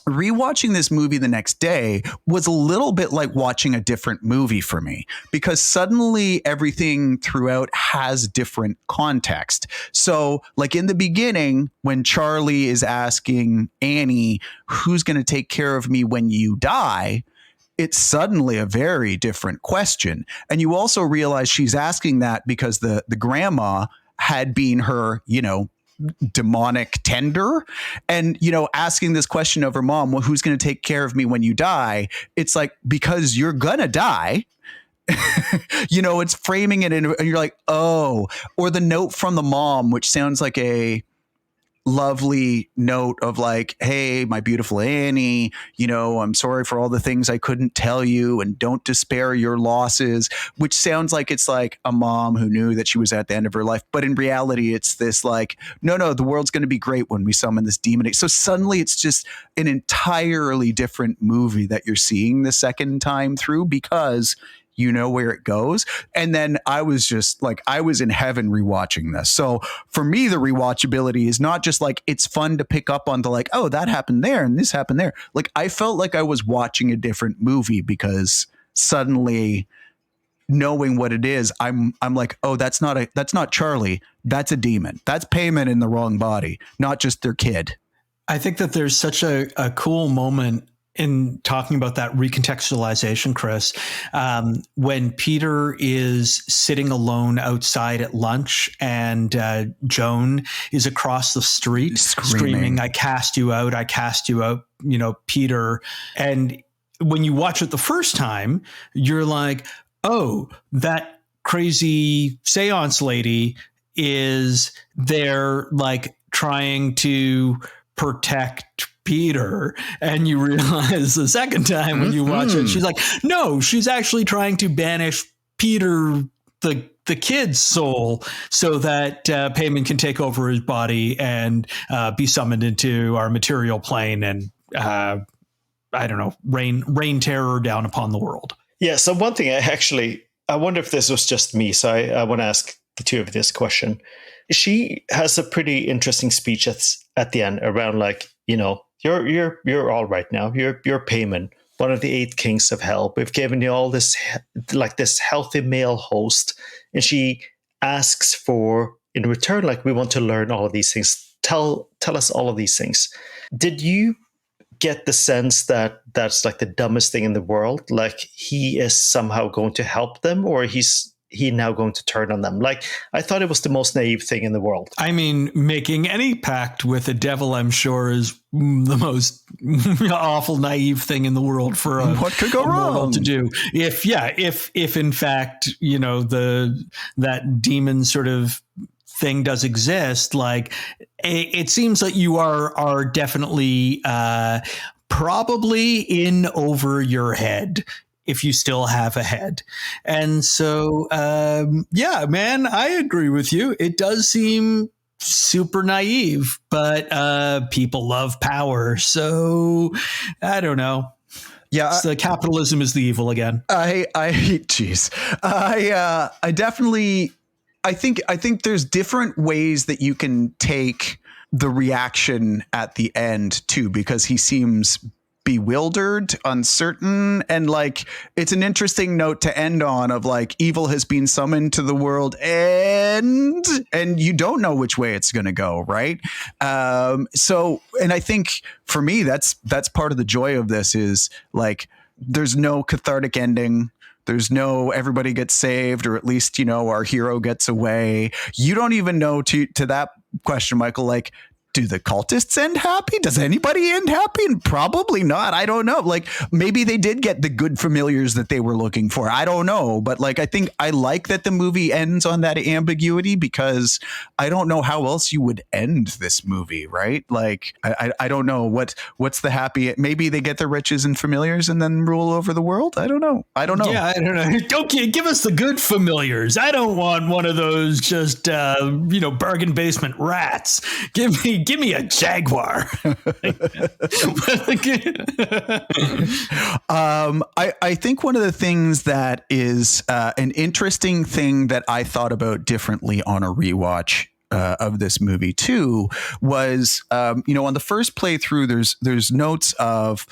rewatching this movie the next day was a little bit like watching a different movie for me, because suddenly everything throughout has different context. So like in the beginning, when Charlie is asking Annie, who's going to take care of me when you die? It's suddenly a very different question. And you also realize she's asking that because the grandma had been her, demonic tender, and asking this question of her mom, well, who's going to take care of me when you die? It's like, because you're gonna die. It's framing it in, and you're like, oh. Or the note from the mom, which sounds like a lovely note of like, hey, my beautiful Annie, I'm sorry for all the things I couldn't tell you, and don't despair your losses, which sounds like it's like a mom who knew that she was at the end of her life. But in reality, it's this like, no, the world's going to be great when we summon this demon. So suddenly it's just an entirely different movie that you're seeing the second time through, because you know where it goes. And then I was just like, I was in heaven rewatching this. So for me, the rewatchability is not just like, it's fun to pick up on the like, oh, that happened there and this happened there. Like, I felt like I was watching a different movie, because suddenly knowing what it is, I'm like, oh, that's not Charlie. That's a demon. That's Payment in the wrong body, not just their kid. I think that there's such a cool moment in talking about that recontextualization, Chris, when Peter is sitting alone outside at lunch, and Joan is across the street screaming, I cast you out, Peter. And when you watch it the first time, you're like, oh, that crazy seance lady is there, like trying to protect Peter. And you realize the second time when you watch it, she's like, no, she's actually trying to banish Peter, the kid's soul, so that Payment can take over his body and be summoned into our material plane and I don't know, rain terror down upon the world. Yeah. So one thing I wonder if this was just me. So I want to ask the two of you this question. She has a pretty interesting speech at the end around like, you're all right now. You're Payment, one of the 8 kings of hell. We've given you all this, like this healthy male host. And she asks for, in return, like, we want to learn all of these things. Tell us all of these things. Did you get the sense that that's like the dumbest thing in the world? Like, he is somehow going to help them, or he's now going to turn on them? Like, I thought it was the most naive thing in the world. I mean, making any pact with the devil, I'm sure, is the most awful naive thing in the world for what could go wrong to do. If in fact, that demon sort of thing does exist, like it seems that you are definitely probably in over your head, if you still have a head. And so, yeah, man, I agree with you. It does seem super naive, but people love power. So I don't know. Yeah. So capitalism is the evil again. I definitely, I think there's different ways that you can take the reaction at the end too, because he seems bewildered, uncertain, and like it's an interesting note to end on of like evil has been summoned to the world and you don't know which way it's going to go, right? So, and I think for me that's part of the joy of this is like there's no cathartic ending. There's no everybody gets saved, or at least, our hero gets away. You don't even know to that question, Michael, like, do the cultists end happy? Does anybody end happy? And probably not. I don't know. Like maybe they did get the good familiars that they were looking for. I don't know. But like, I think I like that the movie ends on that ambiguity, because I don't know how else you would end this movie, right? Like, I don't know what's the happy. Maybe they get their riches and familiars and then rule over the world. I don't know. Yeah, I don't know. Don't give us the good familiars. I don't want one of those just, bargain basement rats. Give me a jaguar. I think one of the things that is an interesting thing that I thought about differently on a rewatch of this movie too was, on the first playthrough, there's notes of,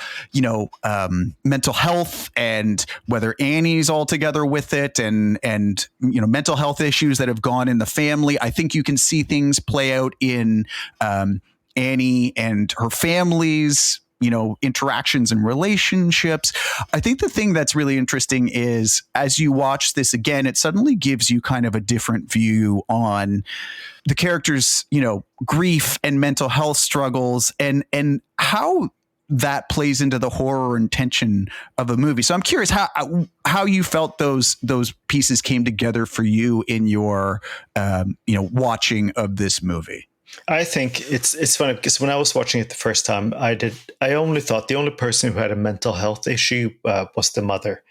mental health and whether Annie's all together with it, and mental health issues that have gone in the family. I think you can see things play out in Annie and her family's interactions and relationships. I think the thing that's really interesting is as you watch this again, it suddenly gives you kind of a different view on the character's, grief and mental health struggles and how that plays into the horror and tension of a movie. So I'm curious how you felt those pieces came together for you in your watching of this movie. I think it's funny because when I was watching it the first time, I only thought the only person who had a mental health issue was the mother.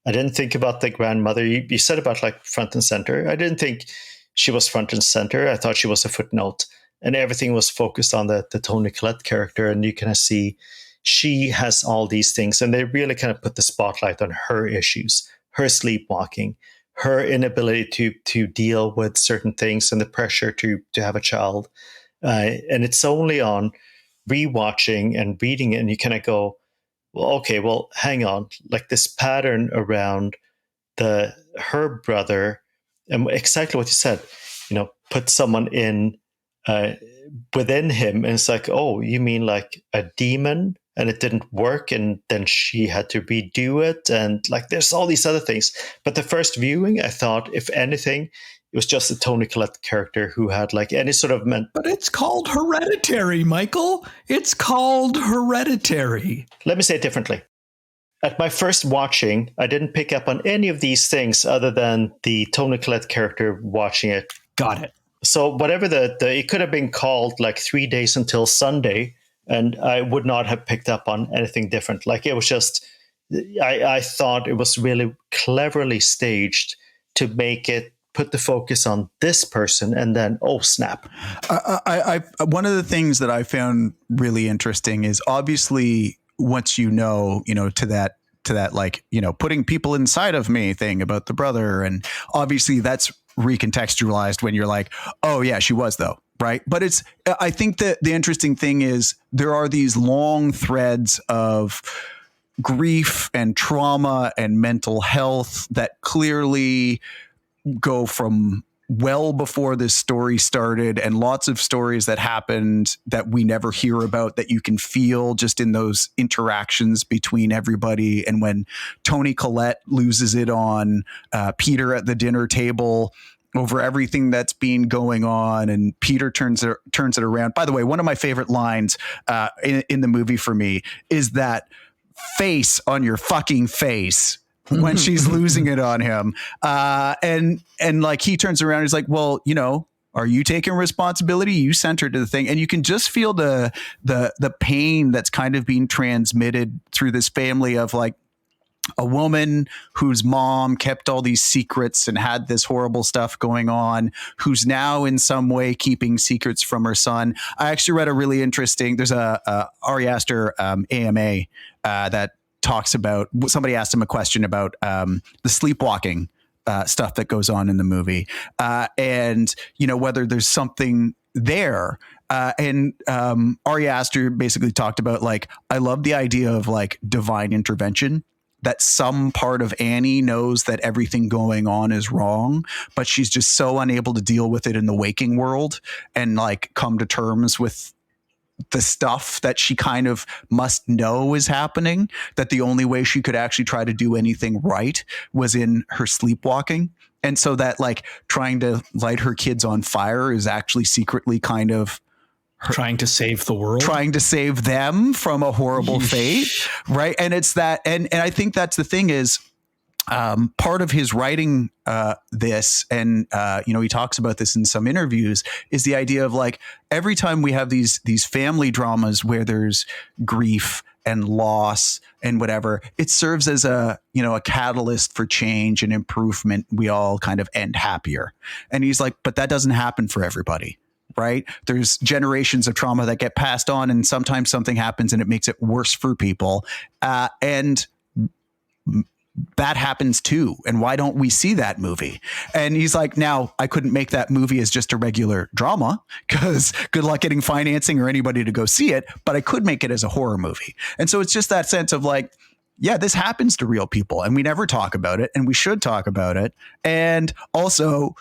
I didn't think about the grandmother. You said about like front and center. I didn't think she was front and center. I thought she was a footnote, and everything was focused on the Toni Collette character. And you kind of see she has all these things, and they really kind of put the spotlight on her issues, her sleepwalking, her inability to deal with certain things, and the pressure to have a child. And it's only on rewatching and reading it, and you kind of go, well, okay, well, hang on, like this pattern around her brother, and exactly what you said, put someone in within him, and it's like, oh, you mean like a demon, and it didn't work, and then she had to redo it, and like there's all these other things. But the first viewing, I thought, if anything, it was just a Toni Collette character who had like any sort of But it's called Hereditary, Michael. It's called Hereditary. Let me say it differently. At my first watching, I didn't pick up on any of these things other than the Toni Collette character watching it. Got it. So whatever it could have been called like 3 days until Sunday, and I would not have picked up on anything different. Like it was just, I thought it was really cleverly staged to make it put the focus on this person, and then, oh snap. I one of the things that I found really interesting is obviously once to that like, putting people inside of me thing about the brother, and obviously that's recontextualized when you're like, oh yeah, she was though. Right. But I think that the interesting thing is there are these long threads of grief and trauma and mental health that clearly go from well before this story started, and lots of stories that happened that we never hear about that you can feel just in those interactions between everybody. And when Toni Collette loses it on Peter at the dinner table over everything that's been going on, and Peter turns it around. By the way, one of my favorite lines in the movie for me is that face on your fucking face when she's losing it on him. And like he turns around, he's like, well, are you taking responsibility? You sent her to the thing. And you can just feel the pain that's kind of being transmitted through this family of like a woman whose mom kept all these secrets and had this horrible stuff going on, who's now in some way keeping secrets from her son. I actually read a really interesting, there's a Ari Aster AMA that talks about, somebody asked him a question about the sleepwalking stuff that goes on in the movie, and whether there's something there. And Ari Aster basically talked about like, I love the idea of like divine intervention, that some part of Annie knows that everything going on is wrong, but she's just so unable to deal with it in the waking world and like come to terms with the stuff that she kind of must know is happening, that the only way she could actually try to do anything right was in her sleepwalking. And so that like trying to light her kids on fire is actually secretly kind of trying to save the world, trying to save them from a horrible fate. Right. And it's that. And I think that's the thing is, part of his writing this, and he talks about this in some interviews, is the idea of like every time we have these family dramas where there's grief and loss and whatever, it serves as a catalyst for change and improvement. We all kind of end happier. And he's like, but that doesn't happen for everybody. Right. There's generations of trauma that get passed on, and sometimes something happens and it makes it worse for people. And that happens too. And why don't we see that movie? And he's like, now I couldn't make that movie as just a regular drama because good luck getting financing or anybody to go see it, but I could make it as a horror movie. And so it's just that sense of like, yeah, this happens to real people and we never talk about it, and we should talk about it. And also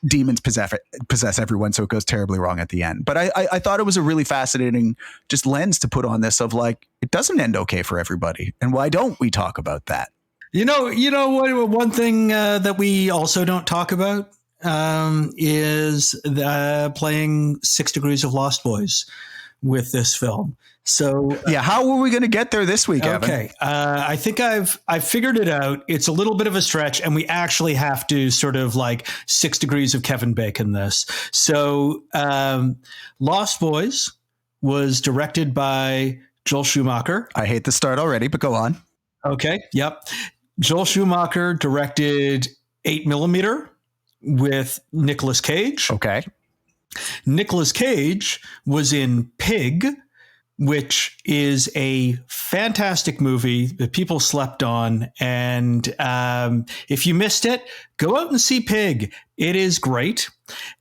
demons possess everyone, so it goes terribly wrong at the end. But I thought it was a really fascinating just lens to put on this of like, it doesn't end okay for everybody. And why don't we talk about that? You know what? One thing that we also don't talk about is playing 6 Degrees of Lost Boys with this film. So yeah, how were we going to get there this week, Evan? Okay, I think I've figured it out. It's a little bit of a stretch, and we actually have to sort of like 6 degrees of Kevin Bacon this. So Lost Boys was directed by Joel Schumacher. I hate the start already, but go on. Okay, yep. Joel Schumacher directed 8mm with Nicolas Cage. Okay. Nicolas Cage was in Pig, which is a fantastic movie that people slept on. And if you missed it, go out and see Pig. It is great.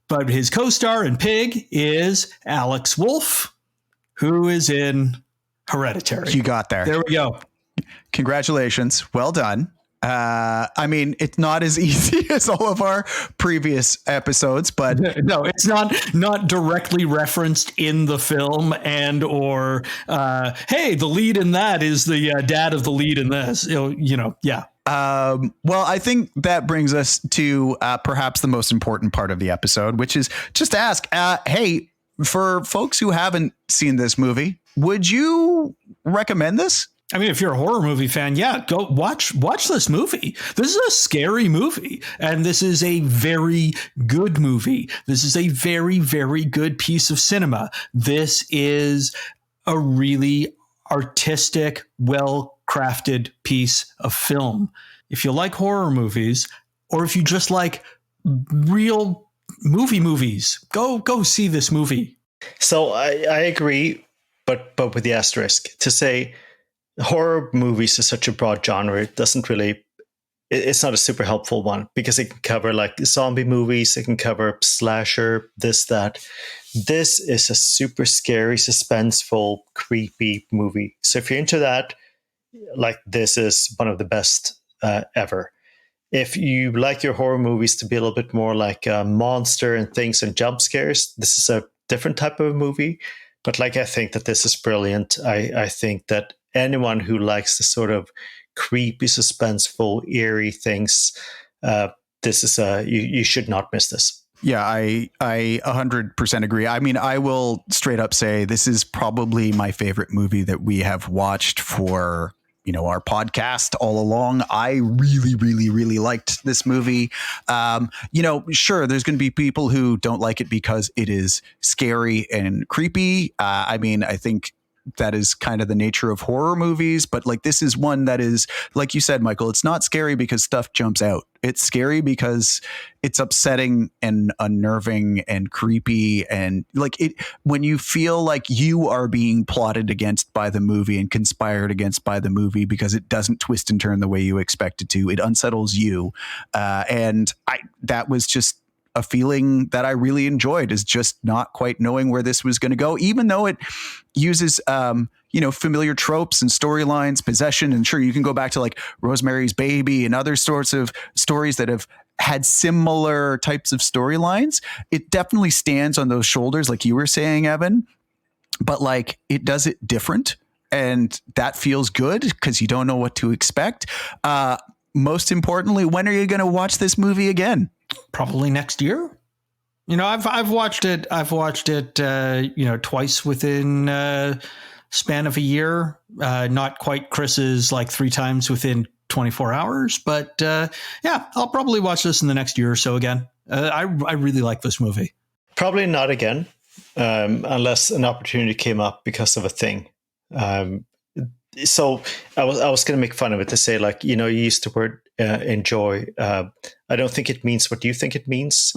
But his co-star in Pig is Alex Wolff, who is in Hereditary. You got there. There we go. Congratulations. Well done. I mean, it's not as easy as all of our previous episodes, but no, it's not directly referenced in the film, and or hey, the lead in that is the dad of the lead in this. Yeah. Well, I think that brings us to perhaps the most important part of the episode, which is just to ask, hey, for folks who haven't seen this movie, would you recommend this? I mean, if you're a horror movie fan, yeah, go watch this movie. This is a scary movie, and this is a very good movie. This is a very, very good piece of cinema. This is a really artistic, well-crafted piece of film. If you like horror movies, or if you just like real movies, go see this movie. So I agree, but with the asterisk to say, horror movies is such a broad genre. It doesn't really, it's not a super helpful one because it can cover like zombie movies. It can cover slasher, this, that. This is a super scary, suspenseful, creepy movie. So if you're into that, like this is one of the best ever. If you like your horror movies to be a little bit more like a monster and things and jump scares, this is a different type of a movie. But like, I think that this is brilliant. I think that anyone who likes the sort of creepy, suspenseful, eerie things, this is you should not miss this. Yeah, I 100% agree. I mean, I will straight up say this is probably my favorite movie that we have watched for, our podcast all along. I really, really, really liked this movie. Sure, there's going to be people who don't like it because it is scary and creepy. I mean, I think that is kind of the nature of horror movies, but like this is one that is, like you said, Michael, it's not scary because stuff jumps out. It's scary because it's upsetting and unnerving and creepy, and like it when you feel like you are being plotted against by the movie and conspired against by the movie because it doesn't twist and turn the way you expect it to. It unsettles you, and that was just a feeling that I really enjoyed, is just not quite knowing where this was going to go, even though it uses, familiar tropes and storylines, possession. And sure, you can go back to like Rosemary's Baby and other sorts of stories that have had similar types of storylines. It definitely stands on those shoulders, like you were saying, Evan, but like it does it different. And that feels good because you don't know what to expect. Most importantly, when are you going to watch this movie again? Probably next year. I've watched it. Twice within span of a year. Not quite Chris's like 3 times within 24 hours, but I'll probably watch this in the next year or so again. I really like this movie. Probably not again, unless an opportunity came up because of a thing. So I was going to make fun of it to say, like, you used the word enjoy. I don't think it means what you think it means.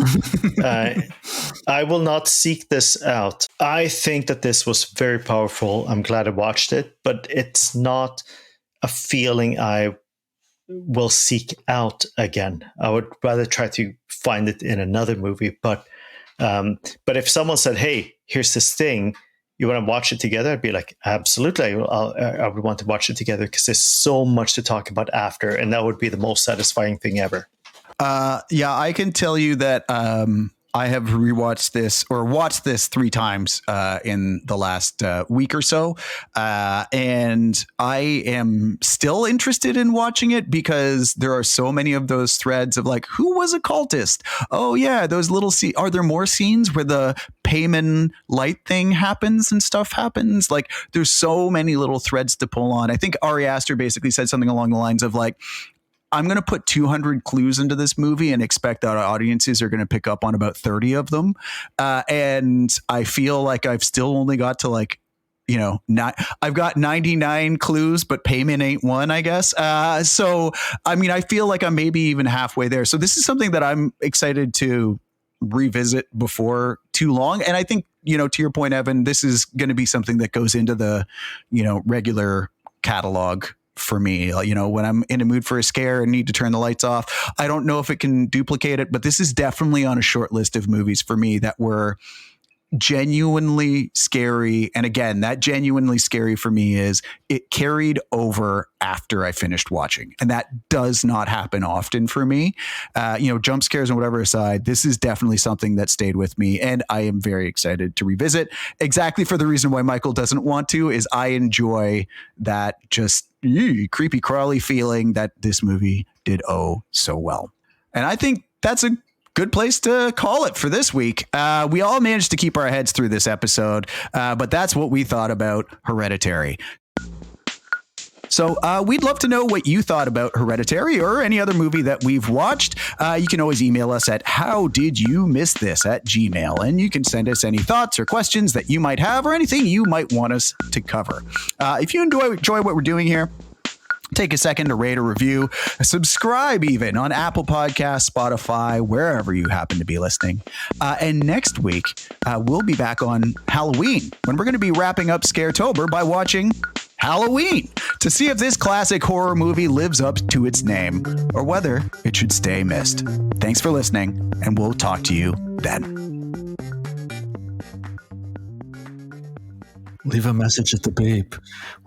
I will not seek this out. I think that this was very powerful. I'm glad I watched it, but it's not a feeling I will seek out again. I would rather try to find it in another movie. But if someone said, "Hey, here's this thing, you want to watch it together?" I'd be like, absolutely. I would want to watch it together because there's so much to talk about after, and that would be the most satisfying thing ever. Yeah, I can tell you that I have rewatched this or watched this 3 times in the last week or so. And I am still interested in watching it because there are so many of those threads of like, who was a cultist? Oh, yeah, those little are there more scenes where the payment light thing happens and stuff happens? Like, there's so many little threads to pull on. I think Ari Aster basically said something along the lines of like, I'm going to put 200 clues into this movie and expect that our audiences are going to pick up on about 30 of them. And I feel like I've still only got to like, I've got 99 clues, but payment ain't one, I guess. So, I mean, I feel like I'm maybe even halfway there. So this is something that I'm excited to revisit before too long. And I think, to your point, Evan, this is going to be something that goes into the, regular catalog for me. When I'm in a mood for a scare and need to turn the lights off, I don't know if it can duplicate it, but this is definitely on a short list of movies for me that were genuinely scary. And again, that genuinely scary for me is it carried over after I finished watching. And that does not happen often for me. Jump scares and whatever aside, this is definitely something that stayed with me. And I am very excited to revisit exactly for the reason why Michael doesn't want to is I enjoy that just creepy crawly feeling that this movie did so well. And I think that's a good place to call it for this week. We all managed to keep our heads through this episode, but that's what we thought about Hereditary. So we'd love to know what you thought about Hereditary or any other movie that we've watched. You can always email us at howdidyoumissthisat@gmail.com, and you can send us any thoughts or questions that you might have or anything you might want us to cover. If you enjoy what we're doing here, take a second to rate or review, subscribe even on Apple Podcasts, Spotify, wherever you happen to be listening. And next week, we'll be back on Halloween when we're going to be wrapping up Scaretober by watching Halloween to see if this classic horror movie lives up to its name or whether it should stay missed. Thanks for listening, and we'll talk to you then. Leave a message at the beep.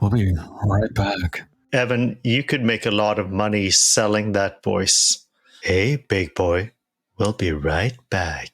We'll be right back. Evan, you could make a lot of money selling that voice. Hey, big boy, we'll be right back.